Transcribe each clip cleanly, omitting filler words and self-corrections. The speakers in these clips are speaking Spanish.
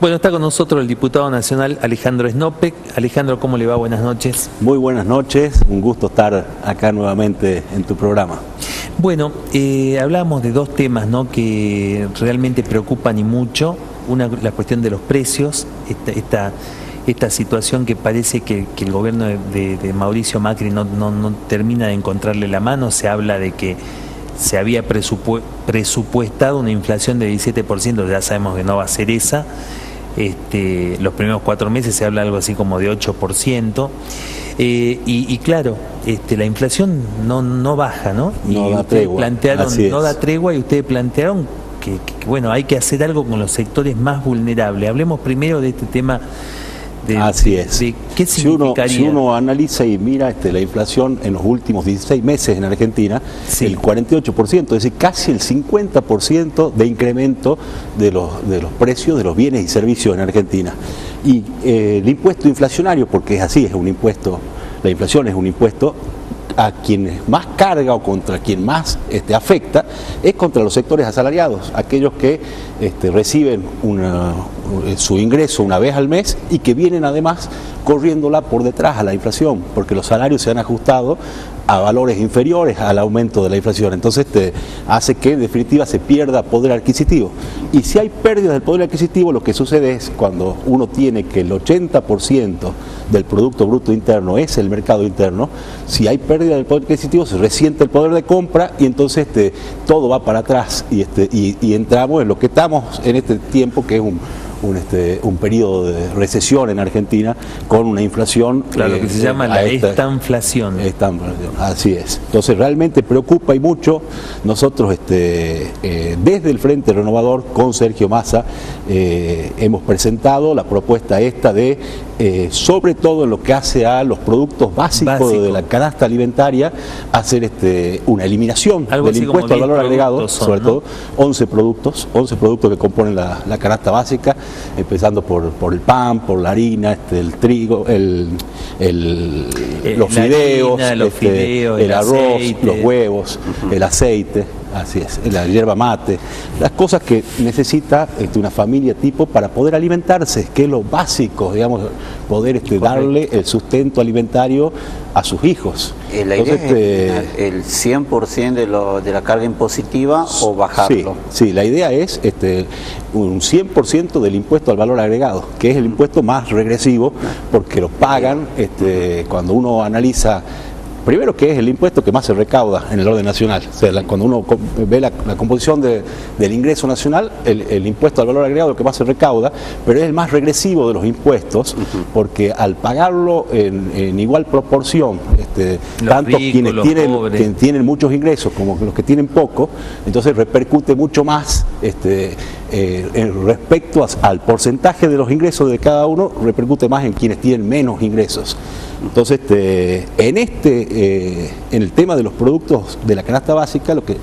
Bueno, está con nosotros el diputado nacional Alejandro Snopeck. Alejandro, ¿cómo le va? Buenas noches. Muy buenas noches, un gusto estar acá nuevamente en tu programa. Bueno, hablábamos de dos temas, ¿no?, que realmente preocupan y mucho. Una, la cuestión de los precios, esta situación que parece que el gobierno de Mauricio Macri no termina de encontrarle la mano. Se habla de que se había presupuestado una inflación de 17%, ya sabemos que no va a ser esa. Los primeros 4 meses se habla algo así como de 8%. Y claro, la inflación no baja, ¿no? No da tregua. No da tregua, y ustedes plantearon que bueno, hay que hacer algo con los sectores más vulnerables. Hablemos primero de este tema. Así es. ¿Qué significaría? Si uno analiza y mira la inflación en los últimos 16 meses en Argentina, sí, el 48%, es decir, casi el 50% de incremento de los precios de los bienes y servicios en Argentina. Y el impuesto inflacionario, porque es así, es un impuesto, la inflación es un impuesto, a quien más carga o contra quien más afecta es contra los sectores asalariados, aquellos que reciben su ingreso una vez al mes y que vienen además corriéndola por detrás a la inflación, porque los salarios se han ajustado a valores inferiores al aumento de la inflación. Entonces hace que en definitiva se pierda poder adquisitivo. Y si hay pérdidas del poder adquisitivo, lo que sucede es cuando uno tiene que el 80% del Producto Bruto Interno es el mercado interno, si hay pérdida del poder adquisitivo se resiente el poder de compra y entonces todo va para atrás y entramos en lo que estamos en este tiempo, que es un periodo de recesión en Argentina con una inflación. Claro, que se llama la estanflación. Así es. Entonces realmente preocupa y mucho. Nosotros desde el Frente Renovador con Sergio Massa hemos presentado la propuesta de sobre todo en lo que hace a los productos básicos de la canasta alimentaria, hacer una eliminación del impuesto al valor agregado, sobre todo 11 productos que componen la canasta básica, empezando por el pan, por la harina, el trigo, los fideos, el arroz, aceite, los huevos, el aceite. Así es, la yerba mate, las cosas que necesita una familia tipo para poder alimentarse, que es lo básico, digamos, poder darle el sustento alimentario a sus hijos. La idea es el 100% de la carga impositiva o bajarlo. Sí, la idea es un 100% del impuesto al valor agregado, que es el impuesto más regresivo, porque lo pagan cuando uno analiza. Primero, que es el impuesto que más se recauda en el orden nacional. O sea, cuando uno ve la composición del ingreso nacional, el impuesto al valor agregado es lo que más se recauda, pero es el más regresivo de los impuestos, porque al pagarlo en igual proporción, tanto quienes tienen muchos ingresos como los que tienen poco, entonces repercute mucho más respecto al porcentaje de los ingresos de cada uno, repercute más en quienes tienen menos ingresos. Entonces, en el tema de los productos de la canasta básica, lo que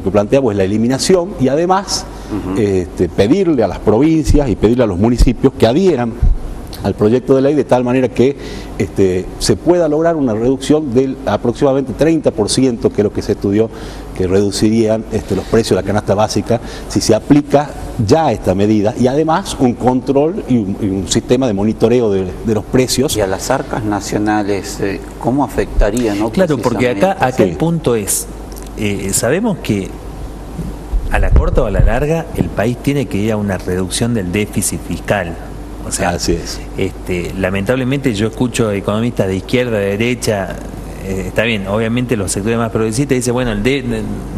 planteamos es la eliminación y además pedirle a las provincias y pedirle a los municipios que adhieran al proyecto de ley de tal manera que se pueda lograr una reducción del aproximadamente 30%, que es lo que se estudió, que reducirían los precios de la canasta básica si se aplica ya esta medida, y además un control y un sistema de monitoreo de los precios. Y a las arcas nacionales, ¿cómo afectaría? ¿No? Claro, porque acá el punto es, sabemos que a la corta o a la larga el país tiene que ir a una reducción del déficit fiscal. O sea, así es. Lamentablemente yo escucho economistas de izquierda, de derecha, está bien, obviamente los sectores más progresistas dicen, bueno,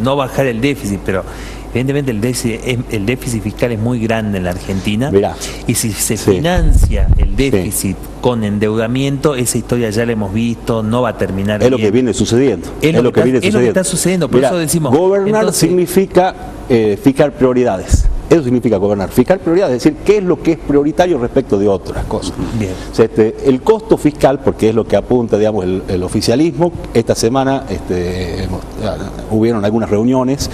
no bajar el déficit, pero evidentemente el déficit fiscal es muy grande en la Argentina. Mirá, y si se financia el déficit con endeudamiento, esa historia ya la hemos visto, no va a terminar bien. Es lo que viene sucediendo. Es lo que está sucediendo, por eso decimos. Gobernar significa fijar prioridades. Eso significa gobernar, fijar prioridades, es decir, qué es lo que es prioritario respecto de otras cosas. Bien. O sea, el costo fiscal, porque es lo que apunta, digamos, el oficialismo. Esta semana hubieron algunas reuniones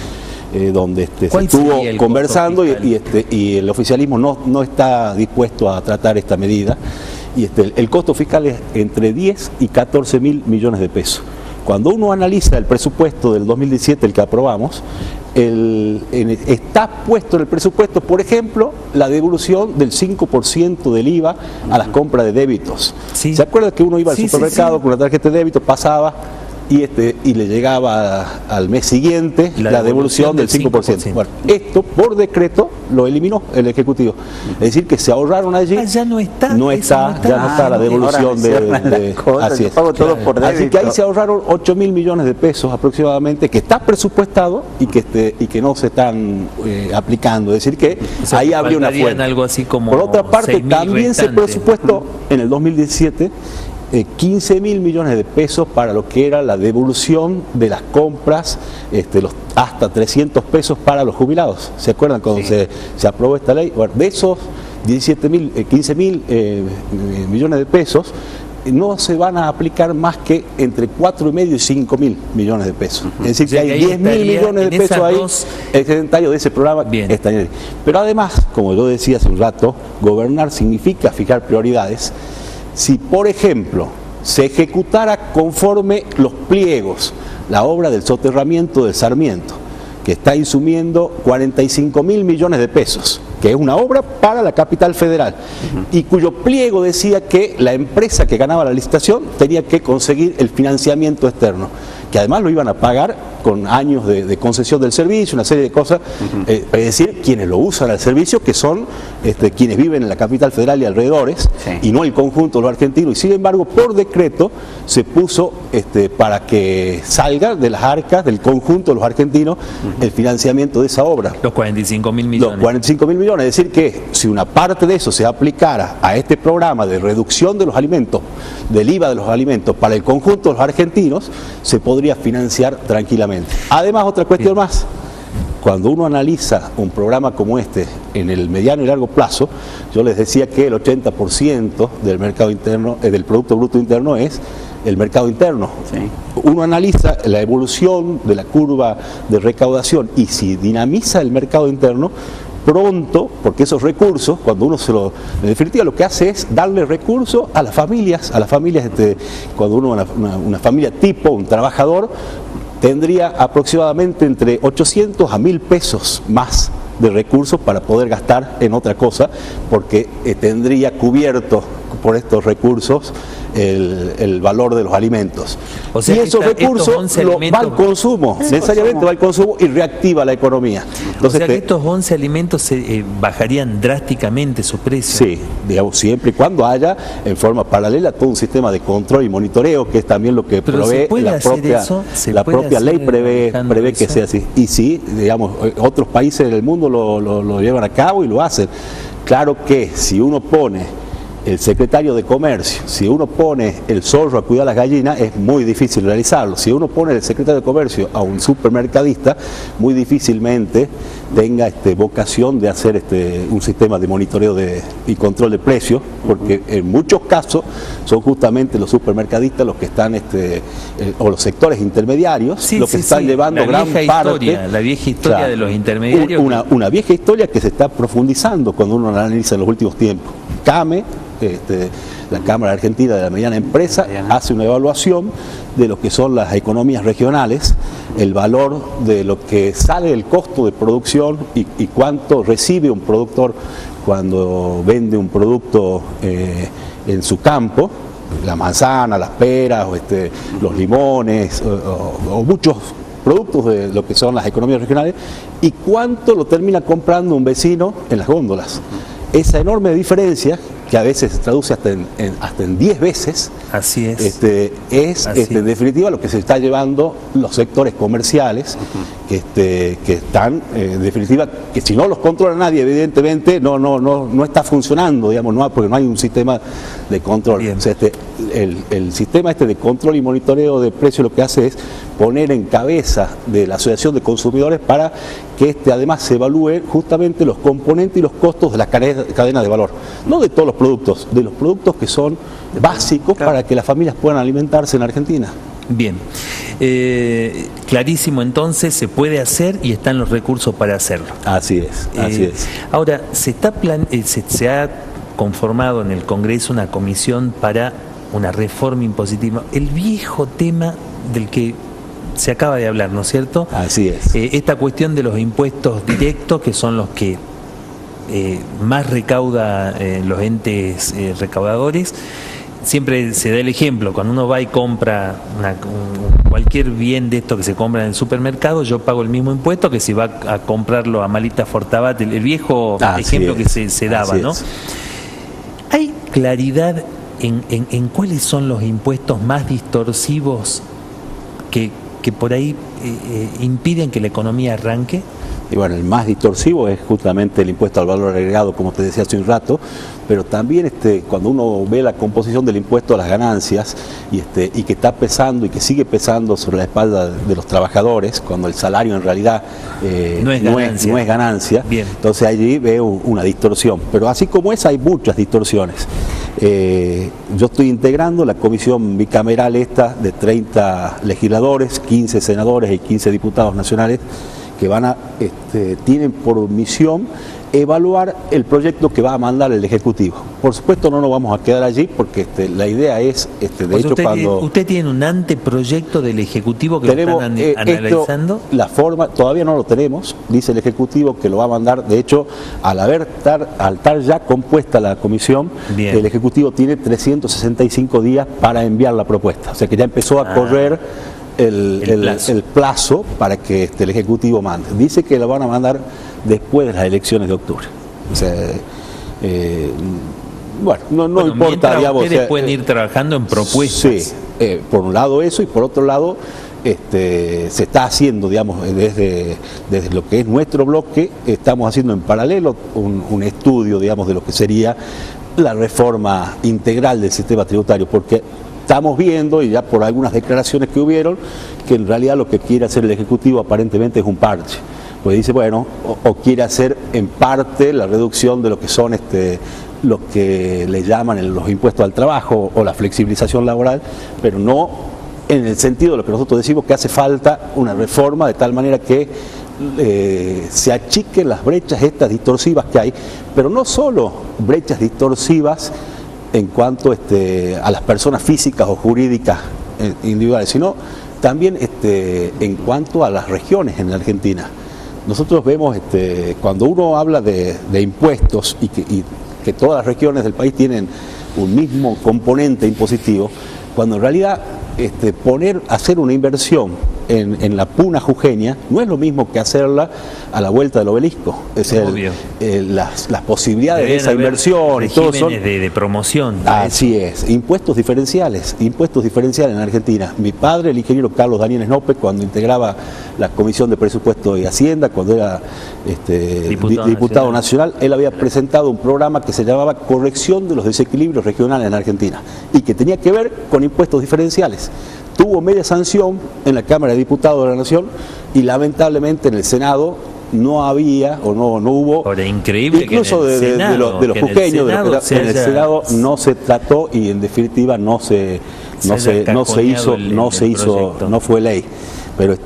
donde se estuvo conversando y el oficialismo no está dispuesto a tratar esta medida. Y el costo fiscal es entre 10 y 14 mil millones de pesos. Cuando uno analiza el presupuesto del 2017, el que aprobamos, está puesto en el presupuesto, por ejemplo, la devolución del 5% del IVA a las compras de débitos. Sí. ¿Se acuerda que uno iba al supermercado con una tarjeta de débito, pasaba y le llegaba al mes siguiente la devolución del 5%? Bueno, esto por decreto lo eliminó el Ejecutivo. Es decir, que se ahorraron allí. Ya no está. Ya no está la devolución de así es. Así que ahí se ahorraron 8.000 millones de pesos aproximadamente, que está presupuestado y que no se están aplicando. Es decir, que ahí habría una fuente. Algo así como por otra parte, también se presupuestó en el 2017 15.000 millones de pesos para lo que era la devolución de las compras, hasta 300 pesos para los jubilados. ¿Se acuerdan cuando se aprobó esta ley? Bueno, de esos 15.000 millones de pesos, no se van a aplicar más que entre 4.500 y 5.000 millones de pesos. Es decir, que hay 10.000 millones de pesos ahí, excedentario de ese programa. Estaría. Pero además, como yo decía hace un rato, gobernar significa fijar prioridades. Si, por ejemplo, se ejecutara conforme los pliegos la obra del soterramiento del Sarmiento, que está insumiendo 45.000 millones de pesos, que es una obra para la capital federal, y cuyo pliego decía que la empresa que ganaba la licitación tenía que conseguir el financiamiento externo, que además lo iban a pagar con años de concesión del servicio, una serie de cosas, es decir, quienes lo usan al servicio, que son quienes viven en la capital federal y alrededores, y no el conjunto de los argentinos. Y sin embargo, por decreto se puso para que salga de las arcas del conjunto de los argentinos el financiamiento de esa obra. Los 45.000 millones. Los 45.000 millones, es decir, que si una parte de eso se aplicara a este programa de reducción de los alimentos, del IVA de los alimentos para el conjunto de los argentinos, se podría financiar tranquilamente. Además, otra cuestión más, cuando uno analiza un programa como este en el mediano y largo plazo, yo les decía que el 80% del mercado interno, del Producto Bruto Interno es el mercado interno. Uno analiza la evolución de la curva de recaudación y si dinamiza el mercado interno, pronto, porque esos recursos, cuando uno en definitiva lo que hace es darle recursos a las familias, cuando uno una familia tipo, un trabajador, tendría aproximadamente entre 800 a 1.000 pesos más de recursos para poder gastar en otra cosa, porque tendría cubierto por estos recursos el valor de los alimentos. O sea, y esos recursos va al consumo, necesariamente va al consumo y reactiva la economía. Entonces, o sea que estos 11 alimentos bajarían drásticamente su precio. Sí, digamos, siempre y cuando haya en forma paralela todo un sistema de control y monitoreo, que es también lo que provee la propia ley, prevé que sea así. Y sí, digamos, otros países del mundo lo llevan a cabo y lo hacen. Claro que si uno pone el secretario de Comercio, si uno pone el zorro a cuidar las gallinas, es muy difícil realizarlo. Si uno pone el secretario de Comercio a un supermercadista, muy difícilmente tenga vocación de hacer un sistema de monitoreo y control de precios, porque en muchos casos son justamente los supermercadistas los que están, o los sectores intermediarios, los que están llevando gran parte. La vieja historia de los intermediarios. Una vieja historia que se está profundizando cuando uno la analiza en los últimos tiempos. CAME, la Cámara Argentina de la Mediana Empresa, hace una evaluación de lo que son las economías regionales, el valor de lo que sale el costo de producción y cuánto recibe un productor cuando vende un producto en su campo, la manzana, las peras, los limones, o muchos productos de lo que son las economías regionales, y cuánto lo termina comprando un vecino en las góndolas. Esa enorme diferencia, que a veces se traduce hasta en 10 veces, así es. En definitiva lo que se está llevando los sectores comerciales, que están, en definitiva, que si no los controla nadie, evidentemente no está funcionando, digamos, porque no hay un sistema de control. O sea, el sistema de control y monitoreo de precios lo que hace es poner en cabeza de la Asociación de Consumidores para que además se evalúe justamente los componentes y los costos de la cadena de valor, no de todos los productos, de los productos que son básicos para que las familias puedan alimentarse en Argentina. Bien, clarísimo, entonces se puede hacer y están los recursos para hacerlo. Así es. Ahora, se ha conformado en el Congreso una comisión para una reforma impositiva, el viejo tema del que se acaba de hablar, ¿no es cierto? Así es. Esta cuestión de los impuestos directos, que son los que más recauda los entes recaudadores. Siempre se da el ejemplo, cuando uno va y compra cualquier bien de esto que se compra en el supermercado, yo pago el mismo impuesto que si va a comprarlo a Malita Fortabat, el viejo ejemplo que se daba, ¿no? ¿Hay claridad en cuáles son los impuestos más distorsivos que por ahí impiden que la economía arranque? Y bueno, el más distorsivo es justamente el impuesto al valor agregado, como te decía hace un rato, pero también cuando uno ve la composición del impuesto a las ganancias y que está pesando y que sigue pesando sobre la espalda de los trabajadores, cuando el salario en realidad no es ganancia, bien. Entonces allí veo una distorsión. Pero así como esa hay muchas distorsiones. Yo estoy integrando la comisión bicameral de 30 legisladores, 15 senadores y 15 diputados nacionales, que tienen por misión evaluar el proyecto que va a mandar el Ejecutivo. Por supuesto no nos vamos a quedar allí porque la idea es, de hecho, ¿Usted tiene un anteproyecto del Ejecutivo que tenemos, lo están analizando? La forma, todavía no lo tenemos, dice el Ejecutivo que lo va a mandar, de hecho, al estar ya compuesta la comisión, bien. El Ejecutivo tiene 365 días para enviar la propuesta, o sea que ya empezó a correr el plazo para que el Ejecutivo mande. Dice que lo van a mandar después de las elecciones de octubre. O sea, no importa, digamos. Ustedes pueden ir trabajando en propuestas. Sí, por un lado eso y por otro lado se está haciendo, digamos, desde lo que es nuestro bloque, estamos haciendo en paralelo un estudio, digamos, de lo que sería la reforma integral del sistema tributario, porque estamos viendo, y ya por algunas declaraciones que hubieron, que en realidad lo que quiere hacer el Ejecutivo aparentemente es un parche. Pues dice, bueno, o quiere hacer en parte la reducción de lo que son los que le llaman los impuestos al trabajo o la flexibilización laboral, pero no en el sentido de lo que nosotros decimos que hace falta una reforma de tal manera que se achiquen las brechas estas distorsivas que hay, pero no solo brechas distorsivas en cuanto a las personas físicas o jurídicas individuales, sino también en cuanto a las regiones en la Argentina. Nosotros vemos, cuando uno habla de impuestos y que todas las regiones del país tienen un mismo componente impositivo, cuando en realidad hacer una inversión en la puna jujeña no es lo mismo que hacerla a la vuelta del obelisco. Es las posibilidades de esa inversión y todo son de promoción. Así es, impuestos diferenciales en Argentina. Mi padre, el ingeniero Carlos Daniel Snope, cuando integraba la Comisión de Presupuesto y Hacienda, cuando era diputado nacional, él había presentado un programa que se llamaba Corrección de los Desequilibrios Regionales en Argentina y que tenía que ver con impuestos diferenciales. Tuvo media sanción en la Cámara de Diputados de la Nación y lamentablemente en el Senado no había o no hubo. Ahora, increíble incluso que de los jujeños, en el Senado no se trató y en definitiva no fue ley. Pero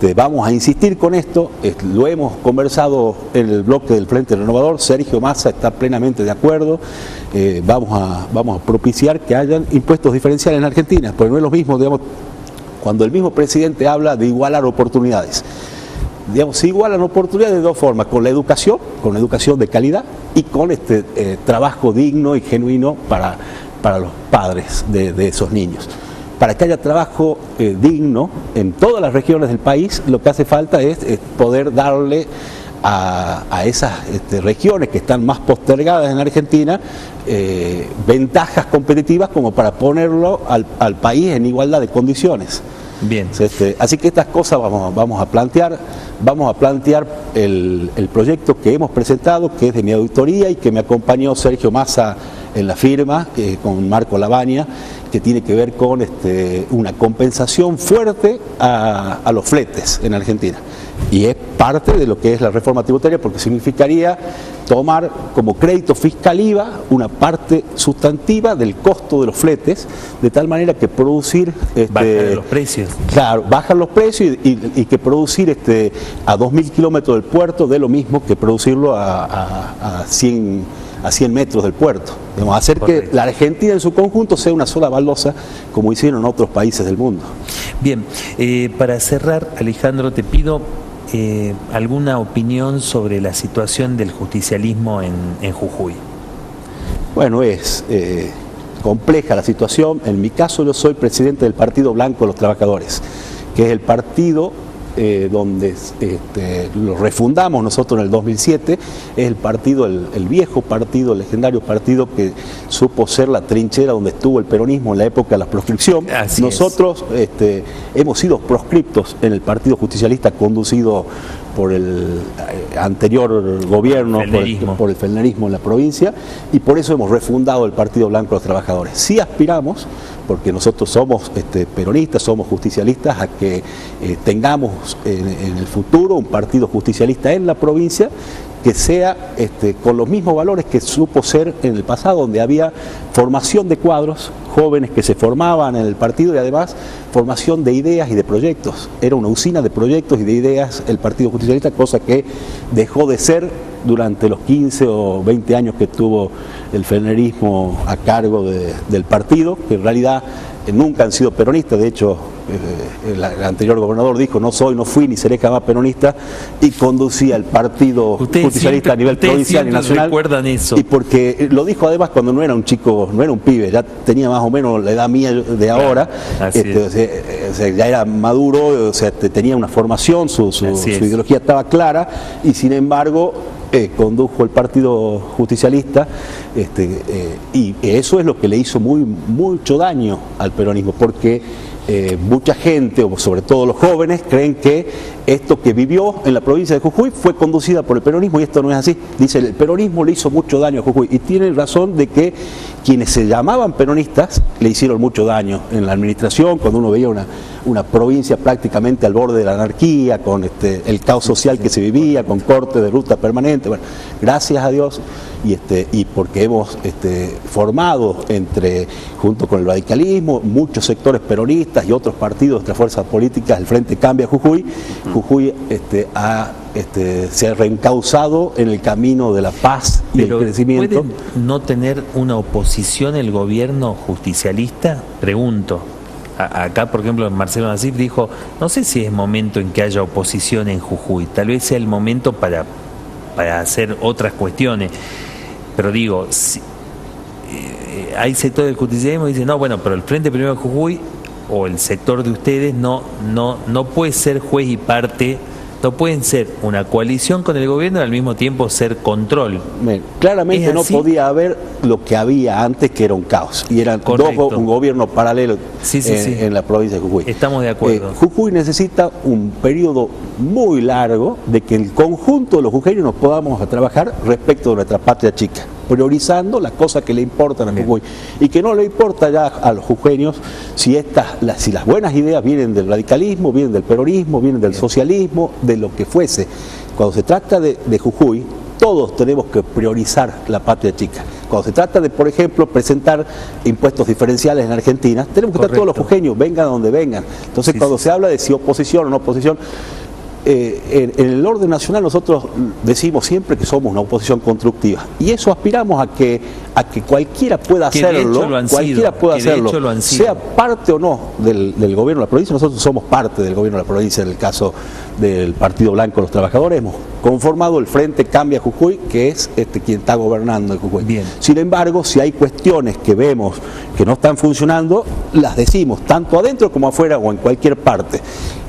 a insistir con esto, lo hemos conversado en el bloque del Frente Renovador, Sergio Massa está plenamente de acuerdo, vamos a propiciar que hayan impuestos diferenciales en Argentina, porque no es lo mismo, digamos, cuando el mismo presidente habla de igualar oportunidades. Digamos, se igualan oportunidades de dos formas, con la educación de calidad y con trabajo digno y genuino para los padres de esos niños. Para que haya trabajo digno en todas las regiones del país, lo que hace falta es poder darle a esas regiones que están más postergadas en Argentina ventajas competitivas como para ponerlo al país en igualdad de condiciones. Bien. Así que estas cosas vamos a plantear el proyecto que hemos presentado, que es de mi auditoría y que me acompañó Sergio Massa en la firma, con Marco Lavagna, que tiene que ver con una compensación fuerte a los fletes en Argentina. Y es parte de lo que es la reforma tributaria, porque significaría tomar como crédito fiscal IVA una parte sustantiva del costo de los fletes, de tal manera que producir... bajar los precios. Claro, bajan los precios y que producir a 2.000 kilómetros del puerto de lo mismo que producirlo a 100 metros del puerto. Debemos hacer que la Argentina en su conjunto sea una sola baldosa, como hicieron otros países del mundo. Bien, para cerrar, Alejandro, te pido alguna opinión sobre la situación del justicialismo en Jujuy. Bueno, es compleja la situación. En mi caso, yo soy presidente del Partido Blanco de los Trabajadores, que es el partido donde lo refundamos nosotros en el 2007, es el partido, el viejo partido, el legendario partido que supo ser la trinchera donde estuvo el peronismo en la época de la proscripción. Nosotros hemos sido proscriptos en el Partido Justicialista conducido por el anterior gobierno, por el felnerismo en la provincia, y por eso hemos refundado el Partido Blanco de los Trabajadores. Sí aspiramos, porque nosotros somos peronistas, somos justicialistas, a que tengamos en el futuro un partido justicialista en la provincia que sea con los mismos valores que supo ser en el pasado, donde había formación de cuadros, jóvenes que se formaban en el partido y además formación de ideas y de proyectos. Era una usina de proyectos y de ideas el Partido Justicialista, cosa que dejó de ser durante los 15 o 20 años que tuvo el felnerismo a cargo del partido, que en realidad nunca han sido peronistas. De hecho, el anterior gobernador dijo: no fui ni seré jamás peronista, y conducía el Partido Justicialista a nivel provincial y nacional. ¿Recuerdan eso? Y porque lo dijo además cuando no era un chico, no era un pibe, ya tenía más o menos la edad mía de ahora, ya era maduro, tenía una formación, su ideología estaba clara, y sin embargo condujo el Partido Justicialista, y eso es lo que le hizo mucho daño al peronismo, porque mucha gente, o sobre todo los jóvenes, creen que esto que vivió en la provincia de Jujuy fue conducida por el peronismo, y esto no es así. Dice, el peronismo le hizo mucho daño a Jujuy, y tiene razón de que quienes se llamaban peronistas le hicieron mucho daño en la administración, cuando uno veía una provincia prácticamente al borde de la anarquía, con el caos social que se vivía, con corte de ruta permanente. Bueno, gracias a Dios, y porque hemos formado junto con el radicalismo, muchos sectores peronistas y otros partidos, otras fuerzas políticas, el Frente Cambia Jujuy. Jujuy se ha reencauzado en el camino de la paz y el crecimiento. ¿Puede no tener una oposición el gobierno justicialista? Pregunto. Acá, por ejemplo, Marcelo Nasif dijo: no sé si es momento en que haya oposición en Jujuy, tal vez sea el momento para hacer otras cuestiones. Pero digo, hay sectores del justicialismo que dicen: no, bueno, pero el Frente Primero de Jujuy o el sector de ustedes no puede ser juez y parte, no pueden ser una coalición con el gobierno y al mismo tiempo ser control. Claramente no podía haber lo que había antes, que era un caos, y eran un gobierno paralelo en la provincia de Jujuy. Estamos de acuerdo. Jujuy necesita un periodo muy largo de que el conjunto de los jujeños nos podamos trabajar respecto de nuestra patria chica, priorizando las cosas que le importan a Jujuy, y que no le importa ya a los jujeños si las buenas ideas vienen del radicalismo, vienen del peronismo, vienen del socialismo, de lo que fuese. Cuando se trata de Jujuy, todos tenemos que priorizar la patria chica. Cuando se trata de, por ejemplo, presentar impuestos diferenciales en Argentina, tenemos que estar todos los jujeños, vengan donde vengan. Entonces, cuando se habla de si oposición o no oposición, en el orden nacional nosotros decimos siempre que somos una oposición constructiva, y eso aspiramos a que cualquiera pueda hacerlo, sea parte o no del gobierno de la provincia. Nosotros somos parte del gobierno de la provincia. En el caso del Partido Blanco de los Trabajadores hemos conformado el Frente Cambia Jujuy, que es quien está gobernando en Jujuy. Bien. Sin embargo, si hay cuestiones que vemos que no están funcionando, las decimos tanto adentro como afuera o en cualquier parte.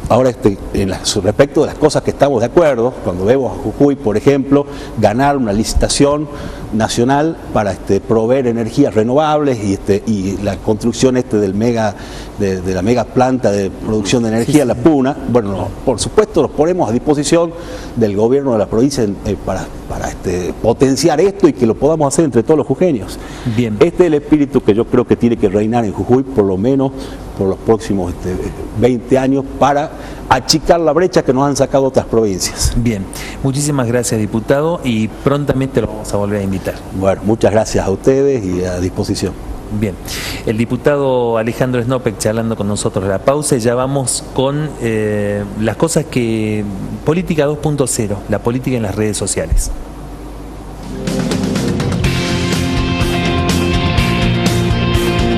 Ahora, respecto de las cosas que estamos de acuerdo, cuando vemos a Jujuy, por ejemplo, ganar una licitación nacional para proveer energías renovables y la construcción de la mega planta de producción de energía, la Puna, bueno, por supuesto nos ponemos a disposición del gobierno de la provincia para potenciar esto y que lo podamos hacer entre todos los jujeños. Bien. Este es el espíritu que yo creo que tiene que reinar en Jujuy, por lo menos por los próximos 20 años, para achicar la brecha que nos han sacado otras provincias. Bien, muchísimas gracias, diputado, y prontamente lo vamos a volver a invitar. Bueno, muchas gracias a ustedes y a disposición. Bien, el diputado Alejandro Snopek charlando con nosotros. La pausa y ya vamos con las cosas Política 2.0, la política en las redes sociales.